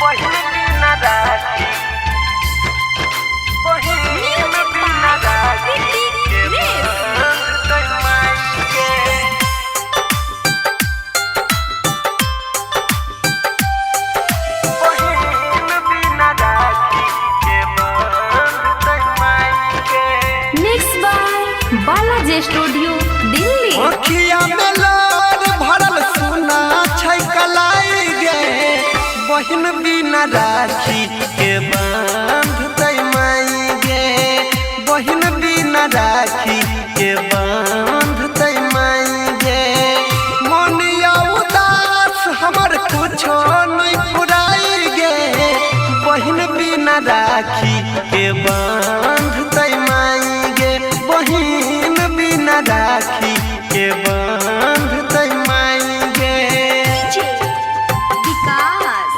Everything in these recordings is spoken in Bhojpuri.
बहिन बिना राखी बहिन बिना राखी के बंध तोर माई के बहिन बिना राखी के बंध तोर माई के। Mix by Balaji studio Delhi. अखिया में लार भरल सुना छै कलाई गे बहिन बिना राखी के बांध तोर माई गे बहिन बिना राखी के बांध तोर माई गे। मोनिया उदास हमर कुछो नहीं पुराई गे बहिन बिना राखी के बांध तोर माई गे बहिन बिना राखी के बांध तोर माई गे। विकास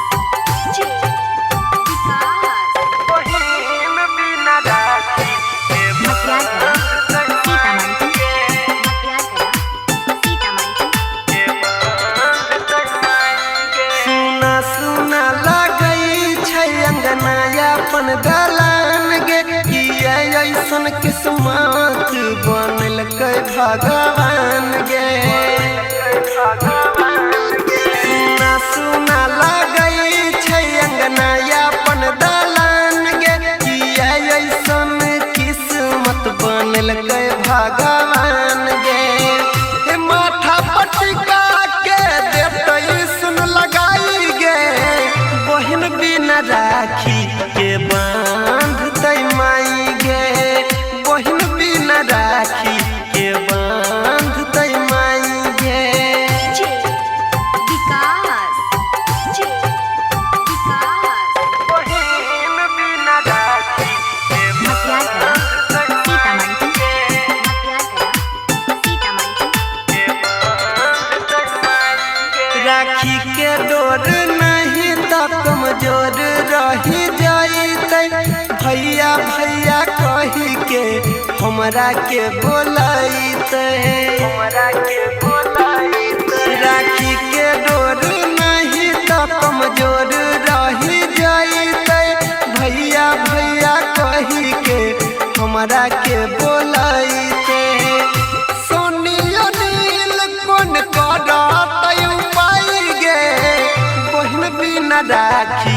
बहिन बिना राखी के बंध तोर माई के के बंध तोर माई के। सुना सुना लगई छै अंगना अपन दलान गे किया ऐसन किस्मत बनल कै भगवान गे। सुना सुना लगई छै अंगना अपन दलान गे किया ऐसन किस्मत बनल कै भगवान गे। हे माथा पटिका के देतै सुन लगाई गे बहिन बिना राखी के बांध तोर माई गे बहिन बिना राखी के बांध तोर माई गे। बहिन बिना राखी के बंध तोर माई के के बंध तोर माई के। राखी के डोर नहीं तो कमजोर रही जाइते भैया भैया कही के हमरा के बोलाइते हमरा के बोलाइते। राखी के डोर नहीं तो कमजोर रही जाइते भैया भैया कही के हमरा के बोलाइते। सोनी अनिल कौन करत उपाय गे बहिन बिना राखी